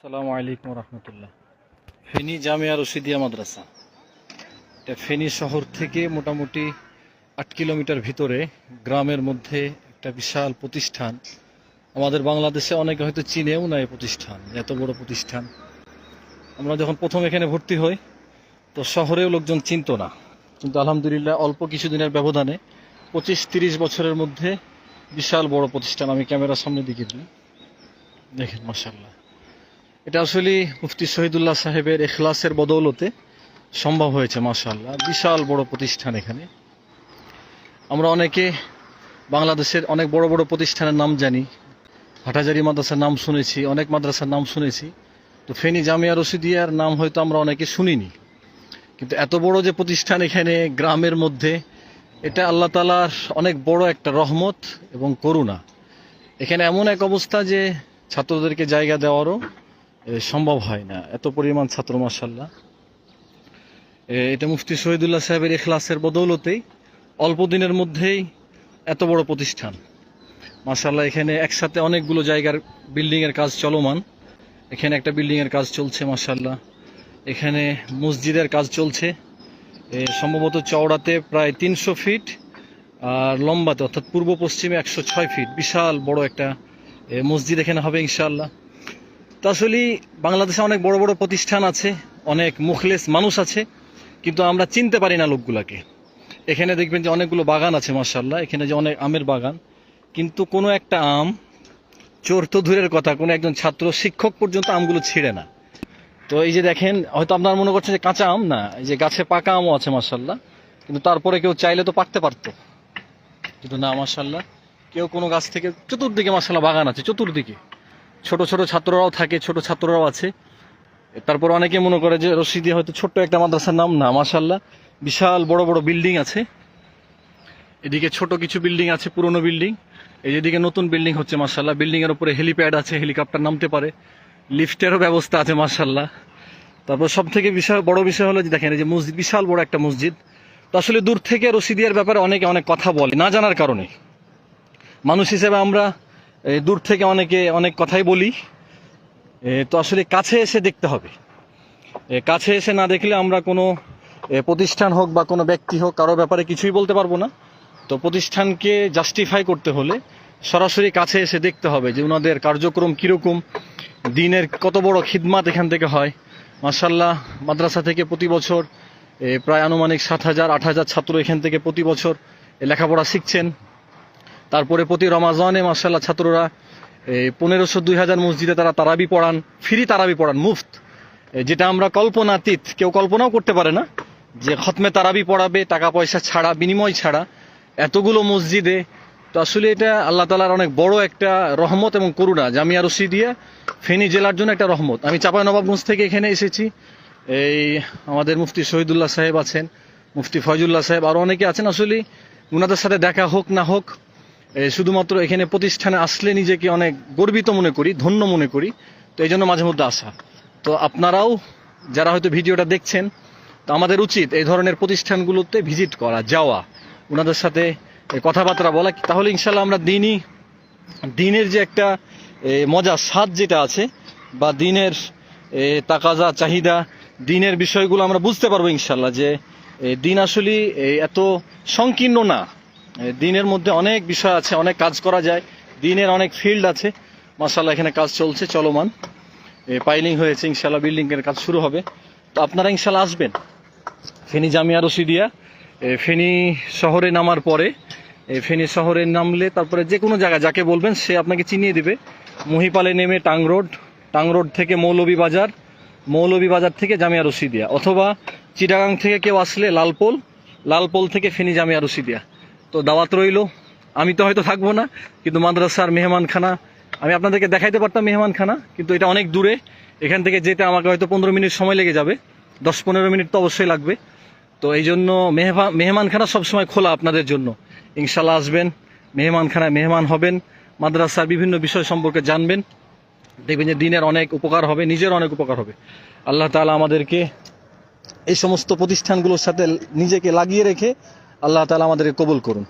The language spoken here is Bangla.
আসসালামু আলাইকুম রহমতুল্লাহ। ফেনী জামিয়া রশিদিয়া মাদ্রাসা, এটা ফেনী শহর থেকে মোটামুটি 8 কিলোমিটার ভিতরে গ্রামের মধ্যে একটা বিশাল প্রতিষ্ঠান। আমাদের বাংলাদেশে অনেকে হয়তো চিনেও না এই প্রতিষ্ঠান, এত বড় প্রতিষ্ঠান। আমরা যখন প্রথম এখানে ভর্তি হই তো শহরেও লোকজন চিনতো না, কিন্তু আলহামদুলিল্লাহ অল্প কিছুদিনের ব্যবধানে 25-30 বছরের মধ্যে বিশাল বড় প্রতিষ্ঠান। আমি ক্যামেরার সামনে দিকে দিই, দেখেন মাশাআল্লাহ। এটা আসলে মুফতি শহীদুল্লাহ সাহেবের ইখলাসের বদৌলতে সম্ভব হয়েছে মাশাআল্লাহ। বিশাল বড় প্রতিষ্ঠান এখানে। আমরা অনেকে বাংলাদেশের অনেক বড় বড় প্রতিষ্ঠানের নাম জানি, হাটহাজারী মাদ্রাসার নাম শুনেছি, অনেক মাদ্রাসার নাম শুনেছি, তো ফেনী জামিয়া রশিদিয়ার নাম হয়তো আমরা অনেকে শুনিনি। কিন্তু এত বড় যে প্রতিষ্ঠান এখানে গ্রামের মধ্যে, এটা আল্লাহ তাআলার অনেক বড় একটা রহমত এবং করুণা। এখানে এমন এক অবস্থা যে ছাত্রদেরকে জায়গা দেওয়ারও সম্ভব হয় না, এত পরিমাণ ছাত্র মাশাআল্লাহ। এটা মুফতি শহীদুল্লাহ সাহেবের ইখলাসের বদৌলতেই অল্প দিনের মধ্যেই এত বড় প্রতিষ্ঠান মাশাআল্লাহ। এখানে একসাথে অনেকগুলো জায়গার বিল্ডিংয়ের কাজ চলমান। এখানে একটা বিল্ডিংয়ের কাজ চলছে মাশাআল্লাহ। এখানে মসজিদের কাজ চলছে, সম্ভবত চওড়াতে প্রায় 300 ফিট আর লম্বাতে অর্থাৎ পূর্ব পশ্চিমে 106 ফিট, বিশাল বড় একটা মসজিদ এখানে হবে ইনশাআল্লাহ। তো আসলে বাংলাদেশে অনেক বড় বড় প্রতিষ্ঠান আছে, অনেক মুখলেস মানুষ আছে, কিন্তু আমরা চিনতে পারি না লোকগুলাকে। এখানে দেখবেন যে অনেকগুলো বাগান আছে মাশাআল্লাহ, এখানে যে অনেক আমের বাগান, কিন্তু কোনো একটা আম, চোর তো দূরের কথা, কোনো একজন ছাত্র শিক্ষক পর্যন্ত আমগুলো ছিঁড়ে না। তো এই যে দেখেন, হয়তো আপনারা মনে করছেন যে কাঁচা আম না, এই যে গাছে পাকা আমও আছে মাশাআল্লাহ, কিন্তু তারপরে কেউ চাইলে তো পারতে পারতো, কিন্তু না মাশাআল্লাহ। কেউ কোনো গাছ থেকে, চতুর্দিকে মাশাআল্লাহ বাগান আছে, চতুর্দিকে ছোট ছোট ছাত্ররাও থাকে, ছোট ছাত্ররাও আছে। তারপর অনেকে মনে করে যে রশিদিয়া হয়তো ছোট্ট একটা মাদ্রাসার নাম, না মাশাআল্লাহ বিশাল বড় বড় বিল্ডিং আছে। এদিকে ছোট কিছু বিল্ডিং আছে, পুরনো বিল্ডিং, এই যেদিকে নতুন বিল্ডিং হচ্ছে মাশাআল্লাহ। বিল্ডিং এর উপরে হেলিপ্যাড আছে, হেলিকপ্টার নামতে পারে, লিফটেরও ব্যবস্থা আছে মাশাআল্লাহ। তারপর সব থেকে বড় বিষয় হলো যে দেখেন এই যে মসজিদ, বিশাল বড় একটা মসজিদ। তো আসলে দূর থেকে রশিদিয়ার ব্যাপারে অনেকে অনেক কথা বলে না জানার কারণে। মানুষ হিসেবে আমরা দূর থেকে অনেকে অনেক কথাই বলি, তো আসলে কাছে এসে দেখতে হবে। কাছে এসে না দেখলে আমরা কোনো প্রতিষ্ঠান হোক বা কোনো ব্যক্তি হোক, কারো ব্যাপারে কিছুই বলতে পারবো না। তো প্রতিষ্ঠানকে জাস্টিফাই করতে হলে সরাসরি কাছে এসে দেখতে হবে যে ওনাদের কার্যক্রম কীরকম, দিনের কত বড় খিদমাত এখান থেকে হয় মাশাআল্লাহ। মাদ্রাসা থেকে প্রতি বছর প্রায় আনুমানিক 7,000-8,000 ছাত্র এখান থেকে প্রতি বছর লেখাপড়া শিখছেন। তারপরে প্রতি রমাজানে মাশাআল্লাহ ছাত্ররা 1500-2000 মসজিদে তারা তারাবি পড়ান, ফ্রি তারাবি পড়ান, মুফত, যেটা আমরা কল্পনাতীত, কেউ কল্পনাও করতে পারে না যে খতমে তারাবি পড়াবে টাকা পয়সা ছাড়া, বিনিময় ছাড়া, এতগুলো মসজিদে। তো আসলে এটা আল্লাহ তাআলার অনেক বড় একটা রহমত এবং করুণা। জামিয়া রশিদিয়া ফেনী জেলার জন্য একটা রহমত। আমি চাঁপাইনবাবগঞ্জ থেকে এখানে এসেছি, এই আমাদের মুফতি শহীদুল্লাহ সাহেব আছেন, মুফতি ফয়জুল্লাহ সাহেব, আরও অনেকে আছেন। আসলে ওনাদের সাথে দেখা হোক না হোক, শুধুমাত্র এখানে প্রতিষ্ঠানে আসলে নিজেকে অনেক গর্বিত মনে করি, ধন্য মনে করি। তো এই জন্য মাঝে মধ্যে আসা। তো আপনারাও যারা হয়তো ভিডিওটা দেখছেন, তো আমাদের উচিত এই ধরনের প্রতিষ্ঠানগুলোতে ভিজিট করা, যাওয়া, ওনাদের সাথে কথাবার্তা বলা, তাহলে ইনশাল্লাহ আমরা দিনের যে একটা মজা স্বাদ যেটা আছে, বা দিনের তাকাজা চাহিদা, দিনের বিষয়গুলো আমরা বুঝতে পারবো ইনশাল্লাহ, যে দিন আসলে এত সংকীর্ণ না। দিনের মধ্যে অনেক বিষয় আছে, অনেক কাজ করা যায়, দিনের অনেক ফিল্ড আছে মাশাআল্লাহ। এখানে কাজ চলছে চলমান, পাইলিং হয়েছে, ইনশাআল্লাহ বিল্ডিং এর কাজ শুরু হবে। তো আপনারা ইনশাআল্লাহ আসবেন ফেনী জামিয়া রশিদিয়া। ফেনী শহরে নামার পরে, ফেনী শহরে নামলে তারপরে যে কোনো জায়গায় যাকে বলবেন সে আপনাকে চিনিয়ে দিবে। মহিপালে নেমে টাং রোড থেকে মৌলভীবাজার থেকে জামিয়া রশিদিয়া, অথবা চিটাগাং থেকে কেউ আসলে লালপোল থেকে ফেনী জামিয়া রশিদিয়া। তো দাওয়াত রইল। আমি তো হয়তো থাকবো না, কিন্তু মাদ্রাসার মেহমানখানা আমি আপনাদেরকে দেখাইতে পারতাম, মেহমানখানা, কিন্তু এটা অনেক দূরে। এখান থেকে যেতে আমাকে হয়তো 15 মিনিট সময় লেগে যাবে, 10-15 মিনিট তো অবশ্যই লাগবে। তো এই জন্য মেহমানখানা সবসময় খোলা আপনাদের জন্য। ইনশাল্লাহ আসবেন, মেহমানখানায় মেহমান হবেন, মাদ্রাসার বিভিন্ন বিষয় সম্পর্কে জানবেন, দেখবেন যে দিনের অনেক উপকার হবে, নিজের অনেক উপকার হবে। আল্লাহ তাআলা আমাদেরকে এই সমস্ত প্রতিষ্ঠানগুলোর সাথে নিজেকে লাগিয়ে রেখে আল্লাহ তাআলা আমাদেরকে কবুল করুন।